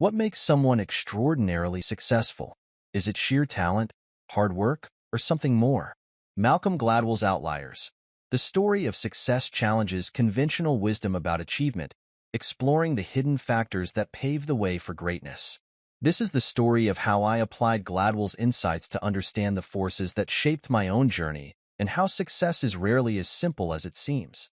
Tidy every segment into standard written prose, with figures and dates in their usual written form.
What makes someone extraordinarily successful? Is it sheer talent, hard work, or something more? Malcolm Gladwell's Outliers. The story of success challenges conventional wisdom about achievement, exploring the hidden factors that pave the way for greatness. This is the story of how I applied Gladwell's insights to understand the forces that shaped my own journey and how success is rarely as simple as it seems.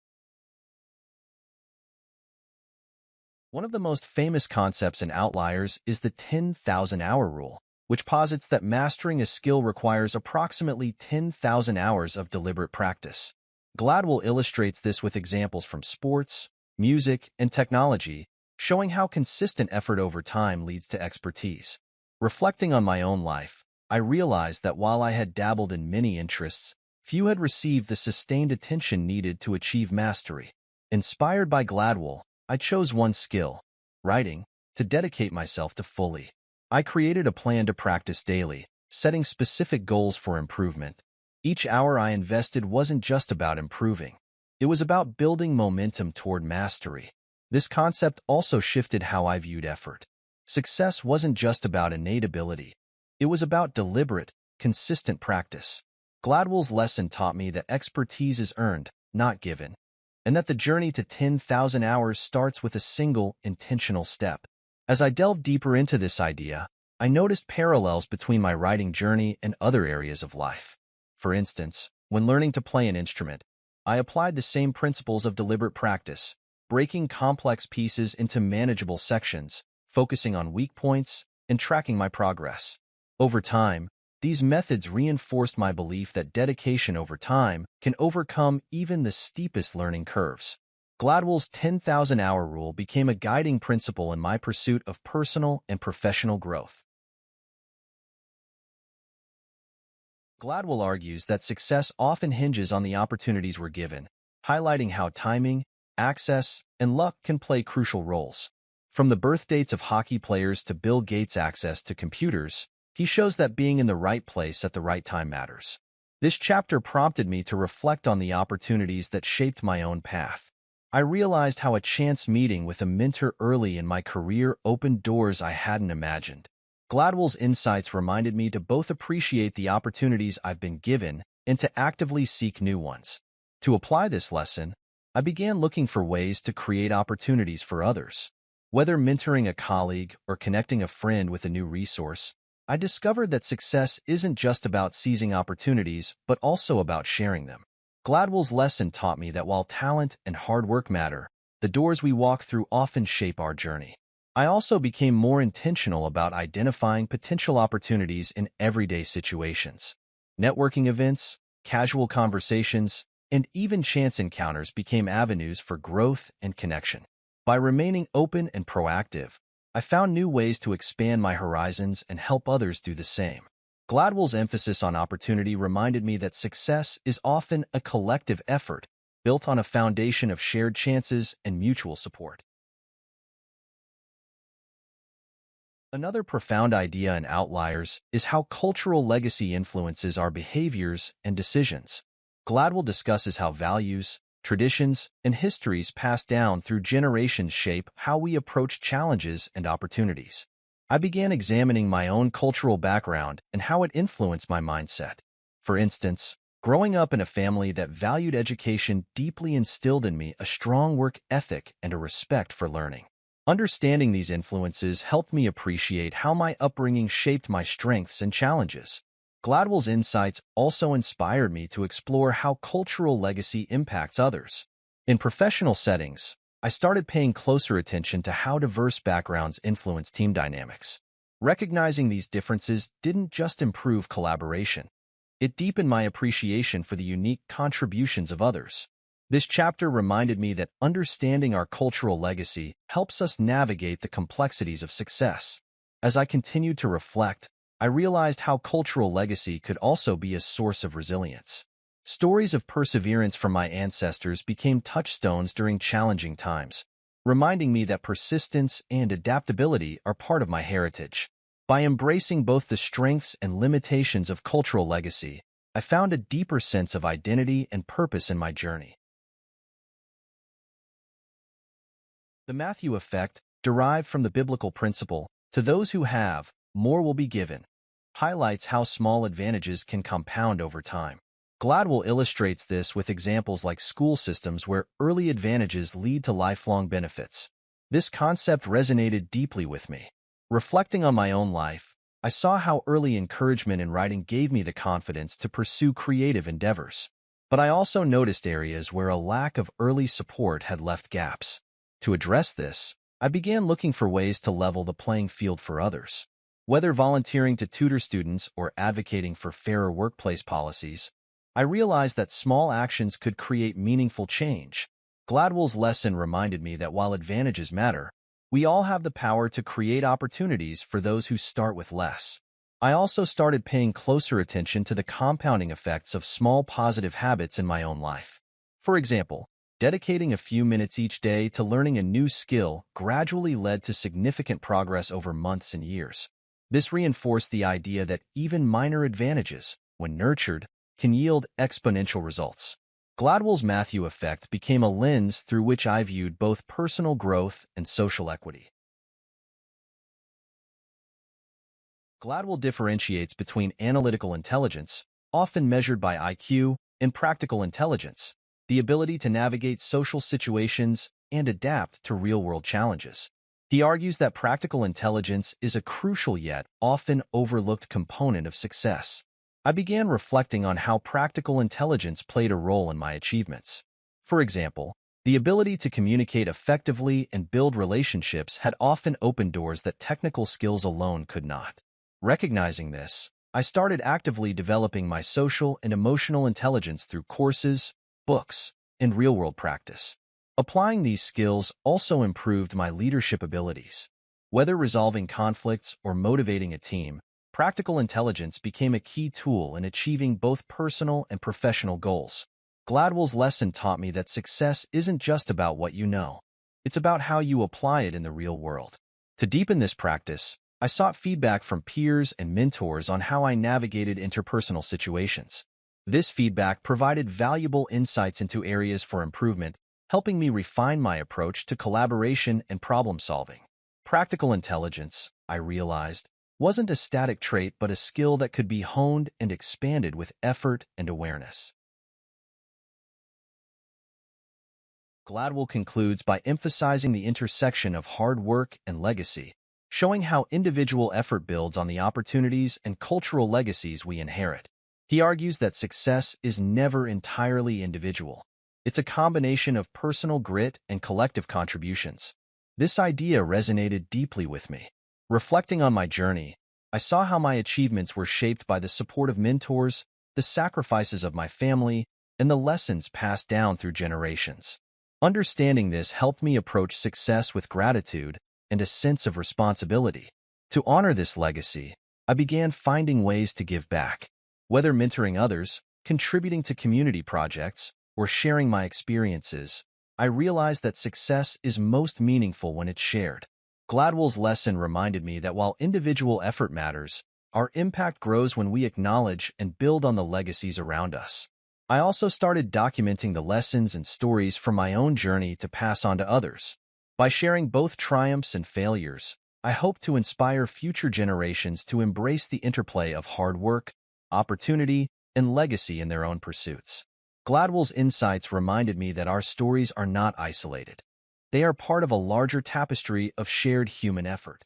One of the most famous concepts in Outliers is the 10,000-hour rule, which posits that mastering a skill requires approximately 10,000 hours of deliberate practice. Gladwell illustrates this with examples from sports, music, and technology, showing how consistent effort over time leads to expertise. Reflecting on my own life, I realized that while I had dabbled in many interests, few had received the sustained attention needed to achieve mastery. Inspired by Gladwell, I chose one skill, writing, to dedicate myself to fully. I created a plan to practice daily, setting specific goals for improvement. Each hour I invested wasn't just about improving. It was about building momentum toward mastery. This concept also shifted how I viewed effort. Success wasn't just about innate ability. It was about deliberate, consistent practice. Gladwell's lesson taught me that expertise is earned, not given, and that the journey to 10,000 hours starts with a single, intentional step. As I delved deeper into this idea, I noticed parallels between my writing journey and other areas of life. For instance, when learning to play an instrument, I applied the same principles of deliberate practice, breaking complex pieces into manageable sections, focusing on weak points, and tracking my progress. Over time, these methods reinforced my belief that dedication over time can overcome even the steepest learning curves. Gladwell's 10,000-hour rule became a guiding principle in my pursuit of personal and professional growth. Gladwell argues that success often hinges on the opportunities we're given, highlighting how timing, access, and luck can play crucial roles. From the birth dates of hockey players to Bill Gates' access to computers, he shows that being in the right place at the right time matters. This chapter prompted me to reflect on the opportunities that shaped my own path. I realized how a chance meeting with a mentor early in my career opened doors I hadn't imagined. Gladwell's insights reminded me to both appreciate the opportunities I've been given and to actively seek new ones. To apply this lesson, I began looking for ways to create opportunities for others. Whether mentoring a colleague or connecting a friend with a new resource, I discovered that success isn't just about seizing opportunities, but also about sharing them. Gladwell's lesson taught me that while talent and hard work matter, the doors we walk through often shape our journey. I also became more intentional about identifying potential opportunities in everyday situations. Networking events, casual conversations, and even chance encounters became avenues for growth and connection. By remaining open and proactive, I found new ways to expand my horizons and help others do the same. Gladwell's emphasis on opportunity reminded me that success is often a collective effort, built on a foundation of shared chances and mutual support. Another profound idea in Outliers is how cultural legacy influences our behaviors and decisions. Gladwell discusses how values, traditions, and histories passed down through generations shape how we approach challenges and opportunities. I began examining my own cultural background and how it influenced my mindset. For instance, growing up in a family that valued education deeply instilled in me a strong work ethic and a respect for learning. Understanding these influences helped me appreciate how my upbringing shaped my strengths and challenges. Gladwell's insights also inspired me to explore how cultural legacy impacts others. In professional settings, I started paying closer attention to how diverse backgrounds influence team dynamics. Recognizing these differences didn't just improve collaboration. It deepened my appreciation for the unique contributions of others. This chapter reminded me that understanding our cultural legacy helps us navigate the complexities of success. As I continued to reflect, I realized how cultural legacy could also be a source of resilience. Stories of perseverance from my ancestors became touchstones during challenging times, reminding me that persistence and adaptability are part of my heritage. By embracing both the strengths and limitations of cultural legacy, I found a deeper sense of identity and purpose in my journey. The Matthew effect, derived from the biblical principle, To those who have, more will be given, highlights how small advantages can compound over time. Gladwell illustrates this with examples like school systems where early advantages lead to lifelong benefits. This concept resonated deeply with me. Reflecting on my own life, I saw how early encouragement in writing gave me the confidence to pursue creative endeavors. But I also noticed areas where a lack of early support had left gaps. To address this, I began looking for ways to level the playing field for others. Whether volunteering to tutor students or advocating for fairer workplace policies, I realized that small actions could create meaningful change. Gladwell's lesson reminded me that while advantages matter, we all have the power to create opportunities for those who start with less. I also started paying closer attention to the compounding effects of small positive habits in my own life. For example, dedicating a few minutes each day to learning a new skill gradually led to significant progress over months and years. This reinforced the idea that even minor advantages, when nurtured, can yield exponential results. Gladwell's Matthew effect became a lens through which I viewed both personal growth and social equity. Gladwell differentiates between analytical intelligence, often measured by IQ, and practical intelligence, the ability to navigate social situations and adapt to real-world challenges. He argues that practical intelligence is a crucial yet often overlooked component of success. I began reflecting on how practical intelligence played a role in my achievements. For example, the ability to communicate effectively and build relationships had often opened doors that technical skills alone could not. Recognizing this, I started actively developing my social and emotional intelligence through courses, books, and real-world practice. Applying these skills also improved my leadership abilities. Whether resolving conflicts or motivating a team, practical intelligence became a key tool in achieving both personal and professional goals. Gladwell's lesson taught me that success isn't just about what you know. It's about how you apply it in the real world. To deepen this practice, I sought feedback from peers and mentors on how I navigated interpersonal situations. This feedback provided valuable insights into areas for improvement, helping me refine my approach to collaboration and problem-solving. Practical intelligence, I realized, wasn't a static trait but a skill that could be honed and expanded with effort and awareness. Gladwell concludes by emphasizing the intersection of hard work and legacy, showing how individual effort builds on the opportunities and cultural legacies we inherit. He argues that success is never entirely individual. It's a combination of personal grit and collective contributions. This idea resonated deeply with me. Reflecting on my journey, I saw how my achievements were shaped by the support of mentors, the sacrifices of my family, and the lessons passed down through generations. Understanding this helped me approach success with gratitude and a sense of responsibility. To honor this legacy, I began finding ways to give back. Whether mentoring others, contributing to community projects, or sharing my experiences, I realized that success is most meaningful when it's shared. Gladwell's lesson reminded me that while individual effort matters, our impact grows when we acknowledge and build on the legacies around us. I also started documenting the lessons and stories from my own journey to pass on to others. By sharing both triumphs and failures, I hope to inspire future generations to embrace the interplay of hard work, opportunity, and legacy in their own pursuits. Gladwell's insights reminded me that our stories are not isolated. They are part of a larger tapestry of shared human effort.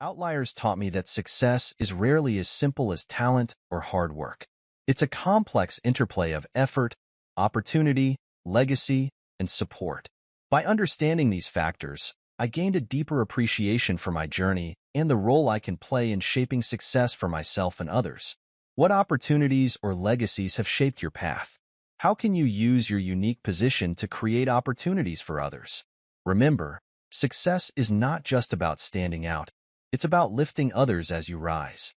Outliers taught me that success is rarely as simple as talent or hard work. It's a complex interplay of effort, opportunity, legacy, and support. By understanding these factors, I gained a deeper appreciation for my journey and the role I can play in shaping success for myself and others. What opportunities or legacies have shaped your path? How can you use your unique position to create opportunities for others? Remember, success is not just about standing out. It's about lifting others as you rise.